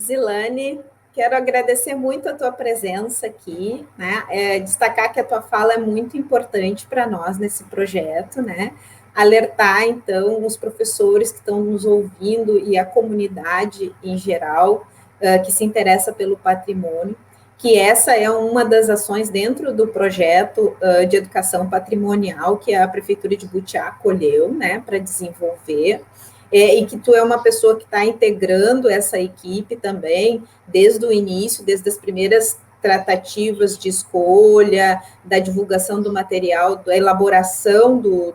Zilane, quero agradecer muito a tua presença aqui, né? Destacar que a tua fala é muito importante para nós nesse projeto, né? Alertar, então, os professores que estão nos ouvindo e a comunidade em geral, que se interessa pelo patrimônio, que essa é uma das ações dentro do projeto de educação patrimonial que a Prefeitura de Butiá acolheu, né, para desenvolver, e que tu é uma pessoa que está integrando essa equipe também, desde o início, desde as primeiras tratativas de escolha, da divulgação do material, da elaboração do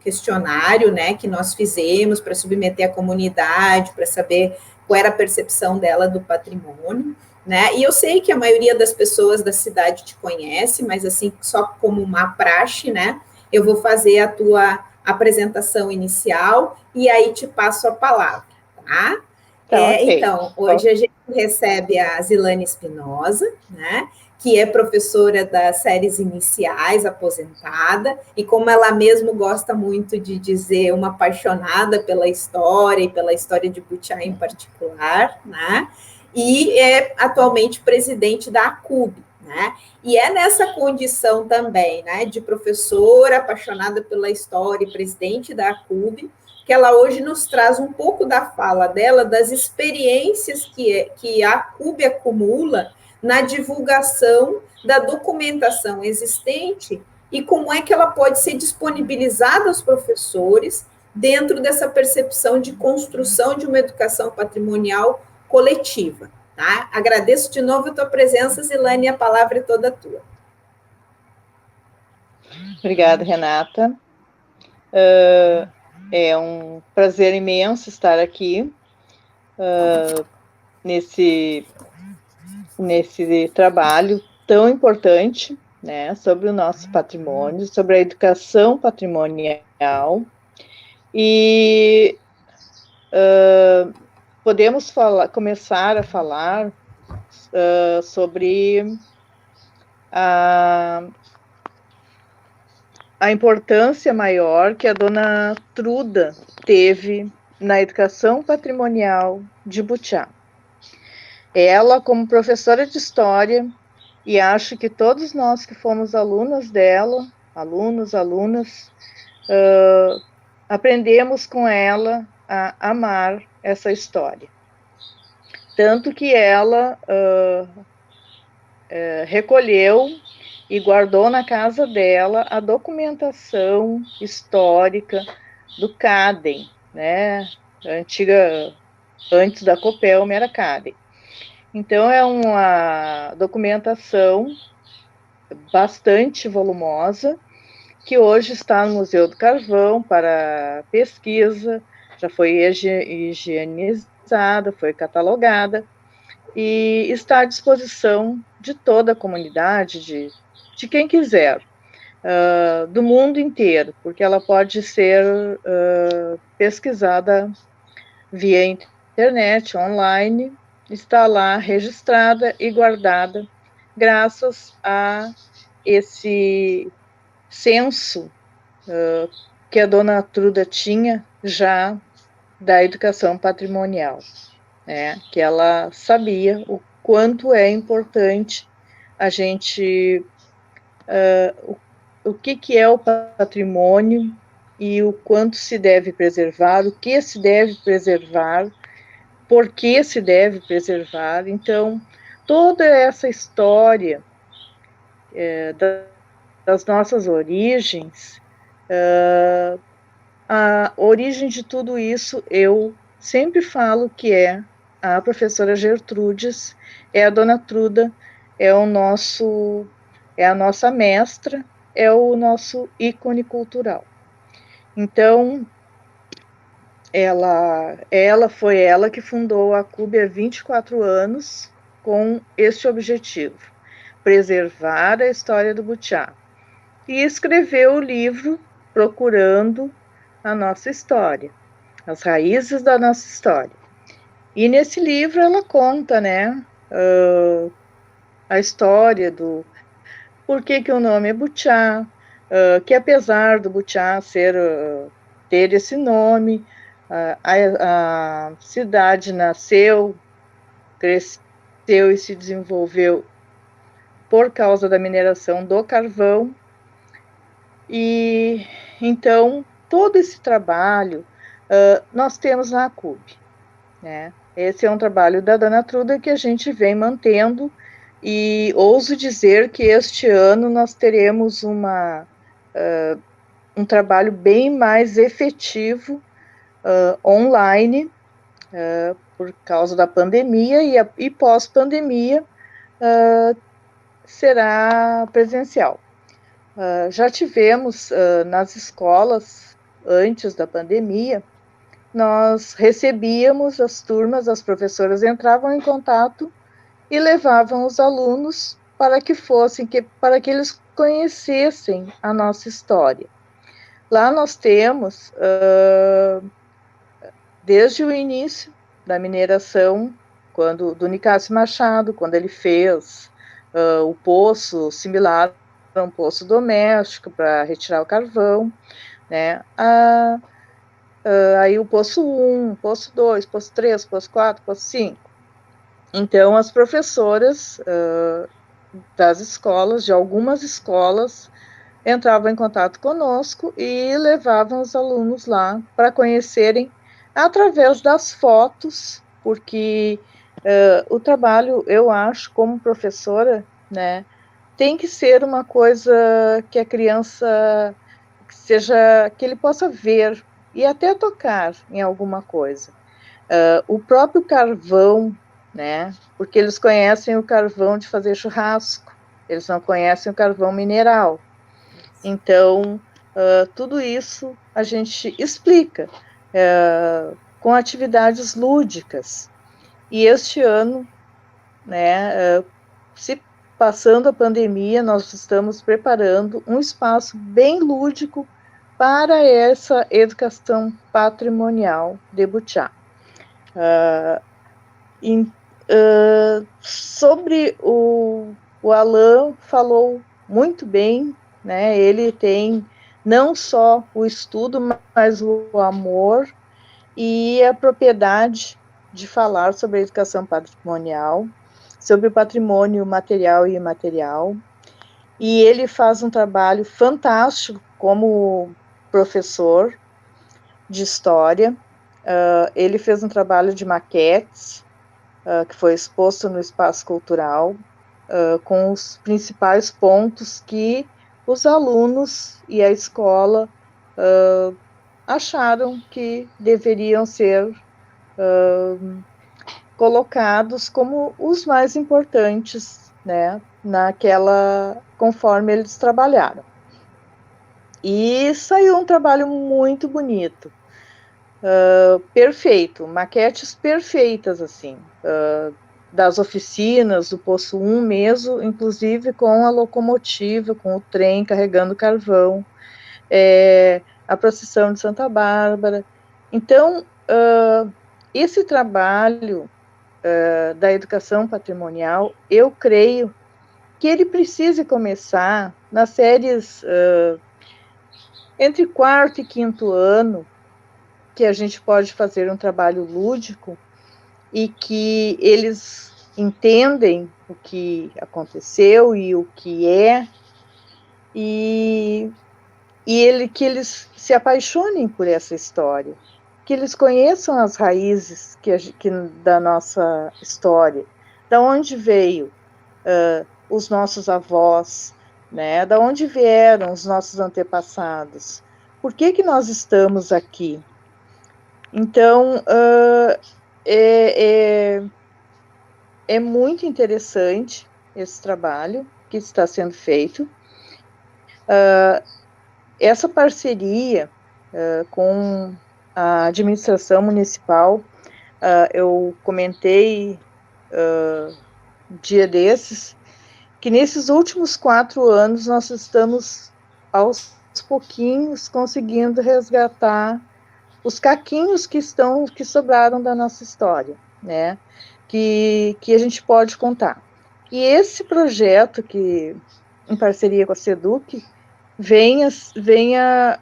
questionário, né, que nós fizemos para submeter a comunidade, para saber qual era a percepção dela do patrimônio, né, e eu sei que a maioria das pessoas da cidade te conhece, mas assim, só como uma praxe, né, eu vou fazer a tua apresentação inicial e aí te passo a palavra, tá? Tá, ok. Então, hoje a gente recebe a Zilane Espinosa, né, que é professora das séries iniciais, aposentada, e como ela mesmo gosta muito de dizer, uma apaixonada pela história e pela história de Butiá em particular, né, e é atualmente presidente da ACUB, né? E é nessa condição também, né, de professora apaixonada pela história e presidente da ACUB, que ela hoje nos traz um pouco da fala dela, das experiências que a ACUB acumula na divulgação da documentação existente e como é que ela pode ser disponibilizada aos professores dentro dessa percepção de construção de uma educação patrimonial coletiva. Tá? Agradeço de novo a tua presença, Zilane, e a palavra é toda tua. Obrigada, Renata. É um prazer imenso estar aqui nesse trabalho tão importante, né, sobre o nosso patrimônio, sobre a educação patrimonial. E podemos começar a falar sobre a importância maior que a dona Truda teve na educação patrimonial de Butiá. Ela, como professora de história, e acho que todos nós que fomos alunas dela, alunas, aprendemos com ela a amar essa história. Tanto que ela recolheu e guardou na casa dela a documentação histórica do CADEM, né? Antes da COPELM era CADEM. Então, é uma documentação bastante volumosa, que hoje está no Museu do Carvão para pesquisa, já foi higienizada, foi catalogada, e está à disposição de toda a comunidade, de quem quiser, do mundo inteiro, porque ela pode ser pesquisada via internet, online, está lá registrada e guardada, graças a esse senso que a dona Truda tinha já da educação patrimonial, né? Que ela sabia o quanto é importante a gente, o que é o patrimônio e o quanto se deve preservar, o que se deve preservar, por que se deve preservar. Então, toda essa história das nossas origens, a origem de tudo isso, eu sempre falo que é a professora Gertrudes, é a dona Truda, é a nossa mestra, é o nosso ícone cultural. Então, foi ela que fundou a ACUB há 24 anos com este objetivo, preservar a história do Butiá. E escreveu o livro Procurando a Nossa História, as raízes da nossa história. E nesse livro ela conta, né, a história do por que o nome é Butiá, que apesar do Butiá ter esse nome, a cidade nasceu cresceu e se desenvolveu por causa da mineração do carvão. E então todo esse trabalho nós temos na ACUB, né? Esse é um trabalho da Dana Truda que a gente vem mantendo, e ouso dizer que este ano nós teremos um trabalho bem mais efetivo online, por causa da pandemia, e pós-pandemia será presencial. Já tivemos nas escolas, antes da pandemia, nós recebíamos as turmas, as professoras entravam em contato e levavam os alunos para que eles conhecessem a nossa história. Lá nós temos, desde o início da mineração, do Nicásio Machado, quando ele fez o poço similar a um poço doméstico para retirar o carvão, né? Aí o poço 1, poço 2, poço 3, poço 4, poço 5. Então, as professoras das escolas, de algumas escolas, entravam em contato conosco e levavam os alunos lá para conhecerem através das fotos, porque o trabalho, eu acho, como professora, né, tem que ser uma coisa que a criança que ele possa ver e até tocar em alguma coisa. O próprio carvão, né, porque eles conhecem o carvão de fazer churrasco, eles não conhecem o carvão mineral. Então, tudo isso a gente explica com atividades lúdicas. E este ano, né, se passando a pandemia, nós estamos preparando um espaço bem lúdico para essa educação patrimonial de Butiá. Sobre o Alain falou muito bem, né? Ele tem não só o estudo, mas o amor e a propriedade de falar sobre a educação patrimonial, sobre o patrimônio material e imaterial, e ele faz um trabalho fantástico como professor de história. Ele fez um trabalho de maquetes, que foi exposto no Espaço Cultural, com os principais pontos que os alunos e a escola acharam que deveriam ser colocados como os mais importantes, né, conforme eles trabalharam. E saiu um trabalho muito bonito, perfeito, maquetes perfeitas, assim, das oficinas, do Poço 1 mesmo, inclusive com a locomotiva, com o trem carregando carvão, a procissão de Santa Bárbara. Então, esse trabalho da educação patrimonial, eu creio que ele precise começar nas séries entre 4º e 5º ano, que a gente pode fazer um trabalho lúdico e que eles entendem o que aconteceu e o que é, e que eles se apaixonem por essa história, que eles conheçam as raízes da nossa história, da onde veio os nossos avós, né, da onde vieram os nossos antepassados, por que nós estamos aqui. Então, é muito interessante esse trabalho que está sendo feito. Essa parceria com a administração municipal, eu comentei um dia desses, que nesses últimos 4 anos nós estamos, aos pouquinhos, conseguindo resgatar os caquinhos que sobraram da nossa história, né, que a gente pode contar. E esse projeto, que em parceria com a SEDUC, venha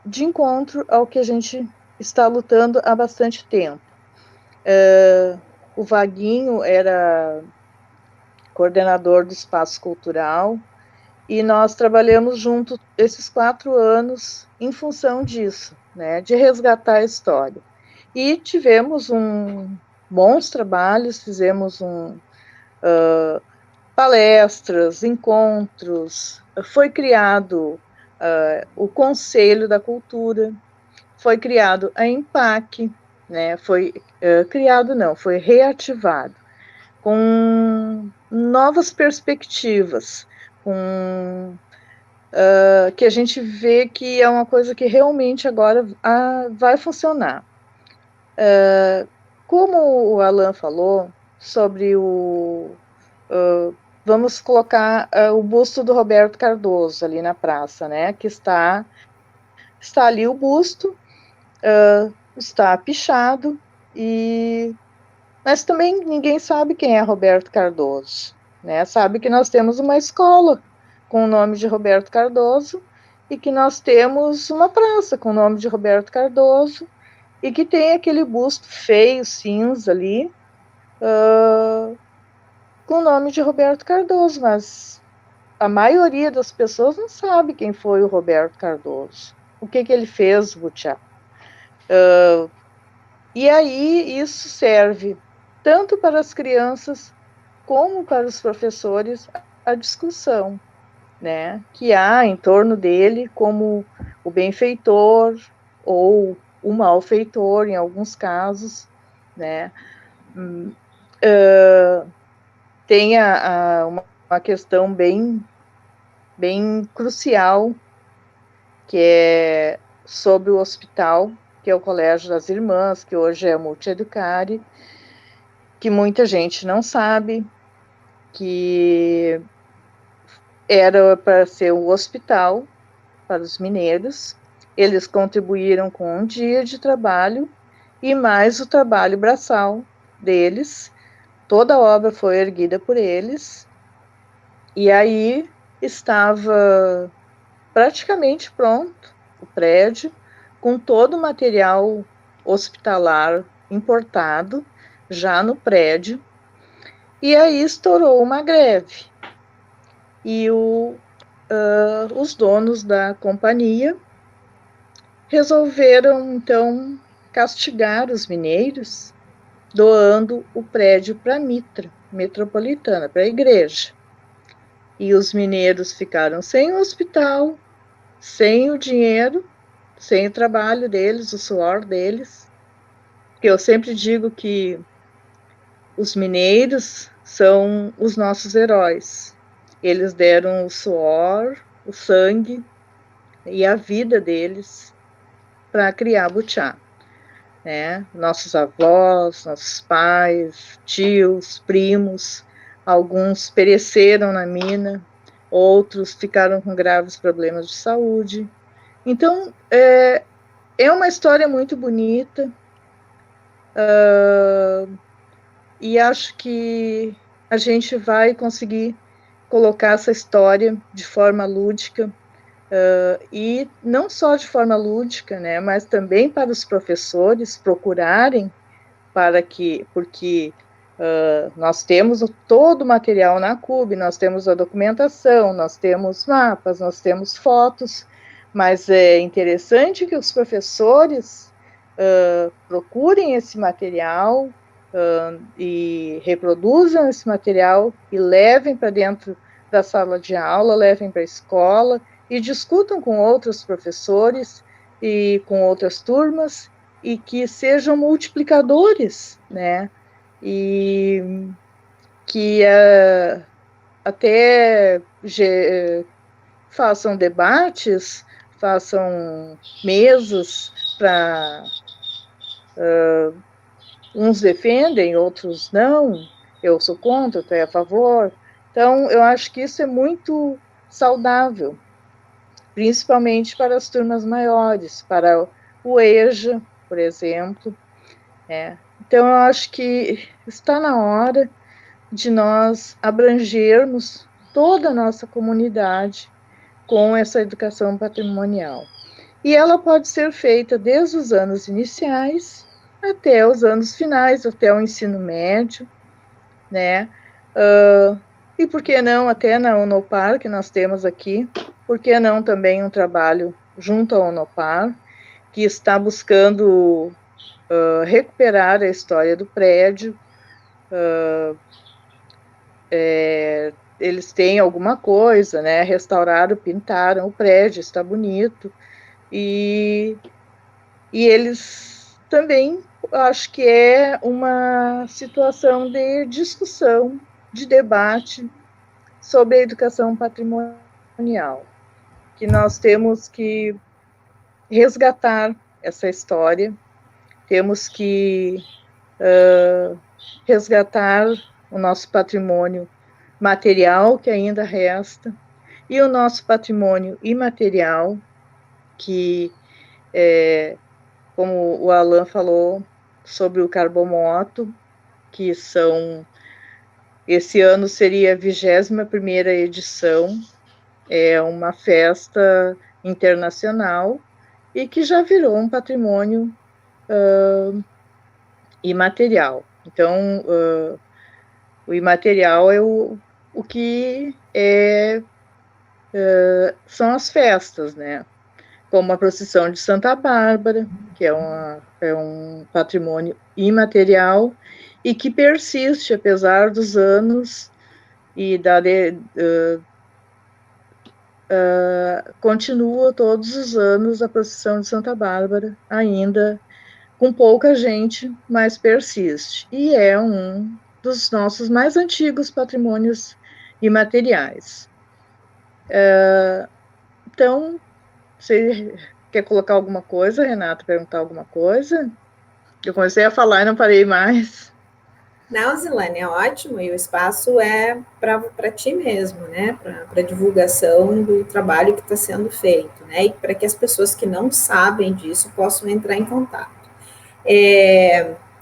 de encontro ao que a gente está lutando há bastante tempo. o Vaguinho era coordenador do Espaço Cultural, e nós trabalhamos junto esses 4 anos em função disso, né, de resgatar a história. E tivemos bons trabalhos, fizemos palestras, encontros, foi criado o Conselho da Cultura, foi criado a EMPAC, né, foi reativado, com novas perspectivas, com que a gente vê que é uma coisa que realmente agora vai funcionar. Como o Alan falou sobre vamos colocar o busto do Roberto Cardoso ali na praça, né? Que está ali o busto, está pichado, mas também ninguém sabe quem é Roberto Cardoso, né? Sabe que nós temos uma escola com o nome de Roberto Cardoso e que nós temos uma praça com o nome de Roberto Cardoso e que tem aquele busto feio, cinza ali, com o nome de Roberto Cardoso, mas a maioria das pessoas não sabe quem foi o Roberto Cardoso, o que ele fez no Butiá. E aí isso serve tanto para as crianças como para os professores a discussão, né, que há em torno dele como o benfeitor ou o malfeitor em alguns casos, né. Tem uma questão bem crucial, que é sobre o hospital, que é o Colégio das Irmãs, que hoje é Multieducare, que muita gente não sabe, que era para ser um hospital para os mineiros. Eles contribuíram com um dia de trabalho e mais o trabalho braçal deles. Toda a obra foi erguida por eles. E aí estava praticamente pronto o prédio, com todo o material hospitalar importado já no prédio. E aí estourou uma greve. E os donos da companhia resolveram, então, castigar os mineiros, doando o prédio para a Mitra Metropolitana, para a igreja. E os mineiros ficaram sem o hospital, sem o dinheiro, sem o trabalho deles, o suor deles. Porque eu sempre digo que os mineiros são os nossos heróis. Eles deram o suor, o sangue e a vida deles para criar Butiá, né? Nossos avós, nossos pais, tios, primos, alguns pereceram na mina, outros ficaram com graves problemas de saúde. Então, é uma história muito bonita, e acho que a gente vai conseguir colocar essa história de forma lúdica, e não só de forma lúdica, né, mas também para os professores procurarem, porque nós temos todo o material na CUB, nós temos a documentação, nós temos mapas, nós temos fotos, mas é interessante que os professores procurem esse material e reproduzam esse material e levem para dentro da sala de aula, levem para a escola e discutam com outros professores e com outras turmas e que sejam multiplicadores, né? E que até façam debates, façam mesas para uns defendem, outros não, eu sou contra, eu estou a favor. Então, eu acho que isso é muito saudável, principalmente para as turmas maiores, para o EJA, por exemplo. Então, eu acho que está na hora de nós abrangermos toda a nossa comunidade com essa educação patrimonial. E ela pode ser feita desde os anos iniciais até os anos finais, até o ensino médio, né? E por que não, até na Unopar, que nós temos aqui, por que não também um trabalho junto à Unopar, que está buscando recuperar a história do prédio. Eles têm alguma coisa, né? Restauraram, pintaram o prédio, está bonito. E eles também, acho que é uma situação de discussão, de debate sobre a educação patrimonial, que nós temos que resgatar essa história, temos que resgatar o nosso patrimônio material que ainda resta e o nosso patrimônio imaterial, que como o Alan falou sobre o Carbomoto, que esse ano seria a 21ª edição, é uma festa internacional e que já virou um patrimônio imaterial. Então, o imaterial é o que são as festas, né? Como a procissão de Santa Bárbara, que é um patrimônio imaterial e que persiste, apesar dos anos, e continua todos os anos a procissão de Santa Bárbara, ainda com pouca gente, mas persiste. E é um dos nossos mais antigos patrimônios imateriais. Então, você quer colocar alguma coisa, Renata? Perguntar alguma coisa? Eu comecei a falar e não parei mais. Não, Zilane, é ótimo, e o espaço é para ti mesmo, né? Para divulgação do trabalho que está sendo feito, né? E para que as pessoas que não sabem disso possam entrar em contato.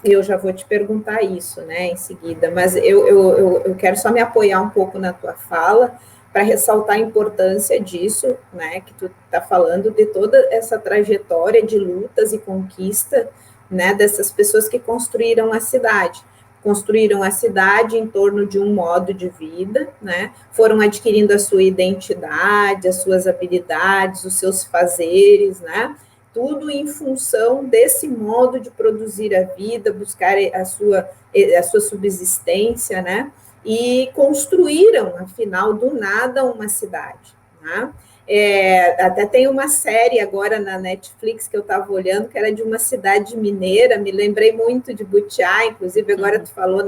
Eu já vou te perguntar isso, né, em seguida, mas eu quero só me apoiar um pouco na tua fala para ressaltar a importância disso, né, que tu está falando de toda essa trajetória de lutas e conquista, né, dessas pessoas que construíram a cidade em torno de um modo de vida, né, foram adquirindo a sua identidade, as suas habilidades, os seus fazeres, né, tudo em função desse modo de produzir a vida, buscar a sua subsistência, né? E construíram, afinal, do nada, uma cidade. Né? Até tem uma série agora na Netflix que eu estava olhando, que era de uma cidade mineira, me lembrei muito de Butiá, inclusive agora tu falou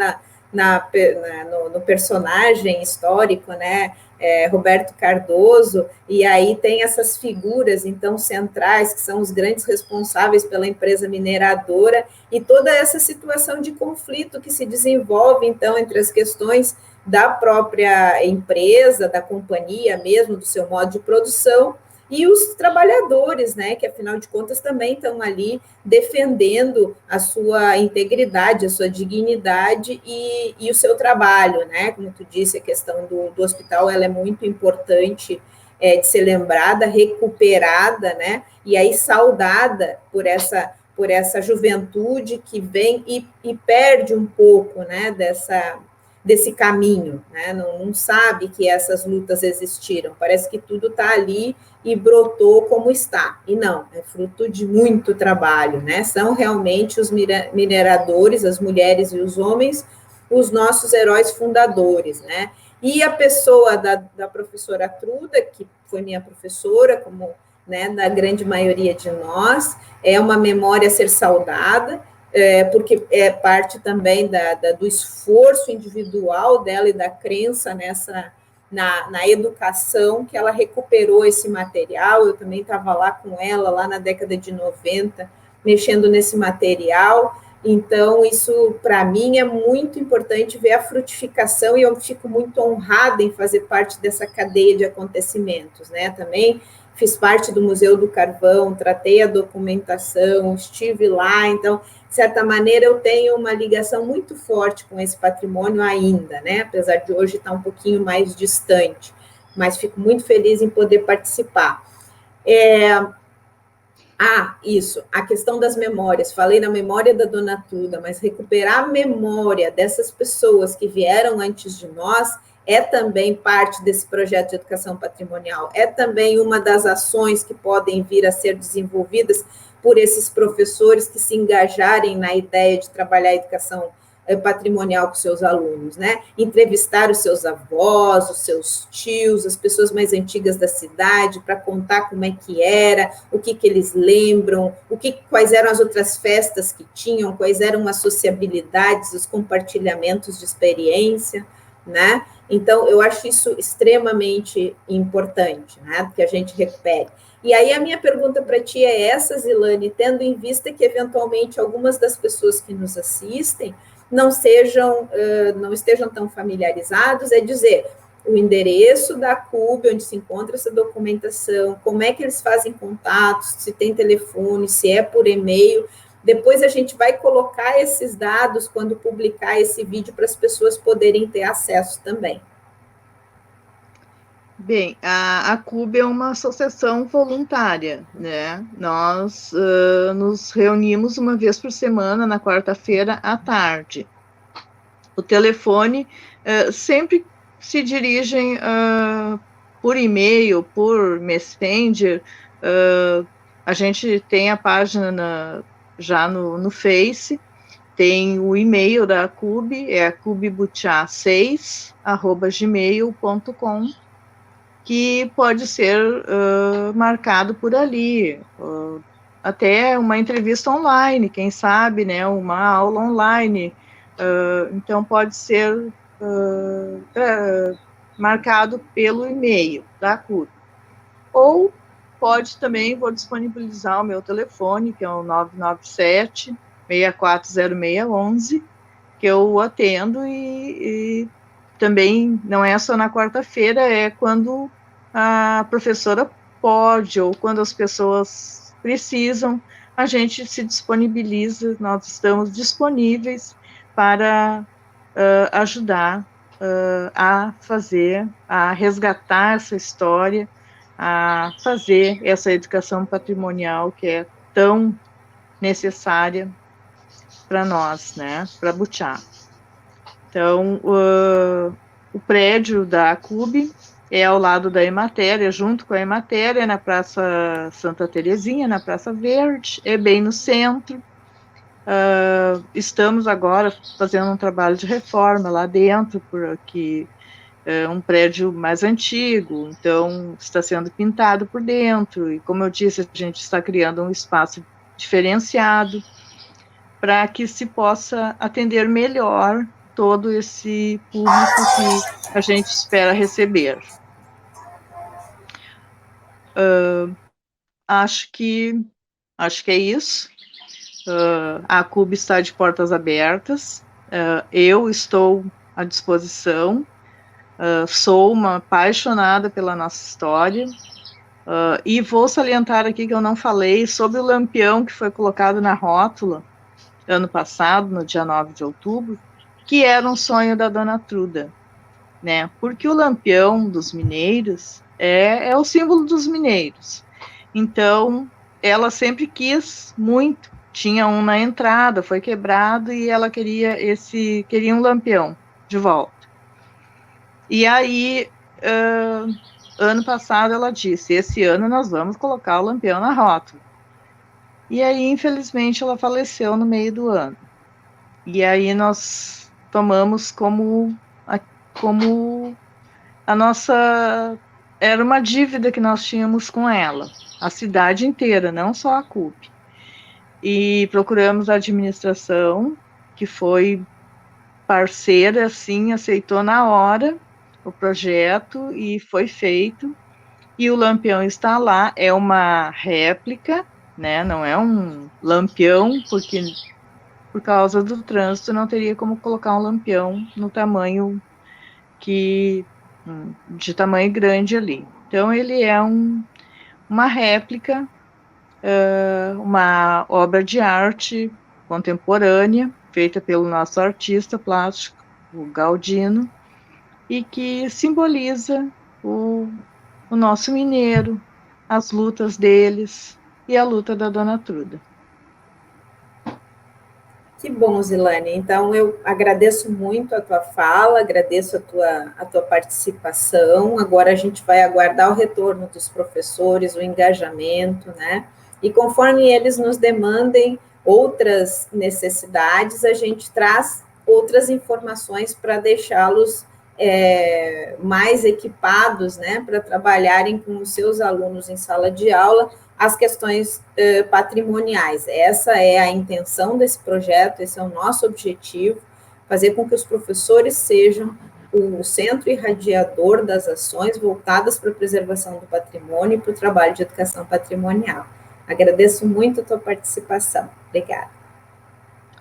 no personagem histórico, né? Roberto Cardoso, e aí tem essas figuras, então, centrais, que são os grandes responsáveis pela empresa mineradora, e toda essa situação de conflito que se desenvolve, então, entre as questões da própria empresa, da companhia mesmo, do seu modo de produção, e os trabalhadores, né, que afinal de contas também estão ali defendendo a sua integridade, a sua dignidade e o seu trabalho, né, como tu disse, a questão do hospital, ela é muito importante de ser lembrada, recuperada, né, e aí saudada por essa juventude que vem e perde um pouco, né, desse caminho, né? Não sabe que essas lutas existiram, parece que tudo está ali e brotou como está, e não, é fruto de muito trabalho, né? São realmente os mineradores, as mulheres e os homens, os nossos heróis fundadores, né? E a pessoa da professora Truda, que foi minha professora, como, né, da grande maioria de nós, é uma memória a ser saudada, porque é parte também do esforço individual dela e da crença na educação, que ela recuperou esse material. Eu também estava lá com ela, lá na década de 90, mexendo nesse material. Então, isso, para mim, é muito importante ver a frutificação, e eu fico muito honrada em fazer parte dessa cadeia de acontecimentos, né? Também fiz parte do Museu do Carvão, tratei a documentação, estive lá, então, de certa maneira, eu tenho uma ligação muito forte com esse patrimônio ainda, né? Apesar de hoje estar um pouquinho mais distante, mas fico muito feliz em poder participar. Ah, isso, a questão das memórias. Falei na memória da Dona Truda, mas recuperar a memória dessas pessoas que vieram antes de nós é também parte desse projeto de educação patrimonial. É também uma das ações que podem vir a ser desenvolvidas por esses professores que se engajarem na ideia de trabalhar a educação patrimonial com seus alunos, né? Entrevistar os seus avós, os seus tios, as pessoas mais antigas da cidade, para contar como é que era, o que, que eles lembram, quais eram as outras festas que tinham, quais eram as sociabilidades, os compartilhamentos de experiência, né? Então, eu acho isso extremamente importante, né? Que a gente recupere. E aí a minha pergunta para ti é essa, Zilane, tendo em vista que eventualmente algumas das pessoas que nos assistem não estejam tão familiarizados, é dizer o endereço da CUB, onde se encontra essa documentação, como é que eles fazem contatos, se tem telefone, se é por e-mail. Depois a gente vai colocar esses dados quando publicar esse vídeo para as pessoas poderem ter acesso também. Bem, a CUB é uma associação voluntária, né? Nós nos reunimos uma vez por semana, na quarta-feira, à tarde. O telefone sempre se dirigem por e-mail, por Messenger. A gente tem a página já no Face, tem o e-mail da CUB, é cubbuchá6@gmail.com, que pode ser marcado por ali, até uma entrevista online, quem sabe, né, uma aula online. Então, pode ser marcado pelo e-mail da CUB. Ou pode também, vou disponibilizar o meu telefone, que é o 997-640611, que eu atendo e também não é só na quarta-feira, é quando a professora pode ou quando as pessoas precisam, a gente se disponibiliza, nós estamos disponíveis para ajudar a resgatar essa história, a fazer essa educação patrimonial que é tão necessária para nós, né, para Butiá. Então, o prédio da CUB é ao lado da Emater, é junto com a Emater, é na Praça Santa Terezinha, na Praça Verde, é bem no centro. Estamos agora fazendo um trabalho de reforma lá dentro, porque é um prédio mais antigo, então está sendo pintado por dentro, e como eu disse, a gente está criando um espaço diferenciado para que se possa atender melhor todo esse público que a gente espera receber. Acho que é isso. A CUB está de portas abertas. Eu estou à disposição. Sou uma apaixonada pela nossa história. E vou salientar aqui que eu não falei sobre o lampião que foi colocado na rótula ano passado, no dia 9 de outubro, que era um sonho da Dona Truda, né? Porque o lampião dos mineiros é o símbolo dos mineiros. Então, ela sempre quis muito. Tinha um na entrada, foi quebrado e ela queria um lampião de volta. E aí, ano passado ela disse, esse ano nós vamos colocar o lampião na rótula. E aí, infelizmente, ela faleceu no meio do ano. E aí nós tomamos como a nossa... Era uma dívida que nós tínhamos com ela, a cidade inteira, não só a CUB. E procuramos a administração, que foi parceira, assim, aceitou na hora o projeto e foi feito. E o lampião está lá, é uma réplica, né? Não é um lampião, porque por causa do trânsito não teria como colocar um lampião no tamanho de tamanho grande ali. Então ele é uma réplica, uma obra de arte contemporânea, feita pelo nosso artista plástico, o Galdino, e que simboliza o nosso mineiro, as lutas deles, e a luta da Dona Truda. Que bom, Zilane. Então, eu agradeço muito a tua fala, agradeço a tua participação. Agora a gente vai aguardar o retorno dos professores, o engajamento, né? E conforme eles nos demandem outras necessidades, a gente traz outras informações para deixá-los mais equipados, né, para trabalharem com os seus alunos em sala de aula as questões patrimoniais. Essa é a intenção desse projeto, esse é o nosso objetivo, fazer com que os professores sejam o centro irradiador das ações voltadas para a preservação do patrimônio e para o trabalho de educação patrimonial. Agradeço muito a tua participação. Obrigada.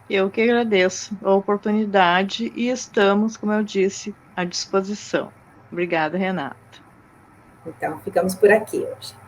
Eu que agradeço a oportunidade e estamos, como eu disse, à disposição. Obrigada, Renata. Então, ficamos por aqui hoje.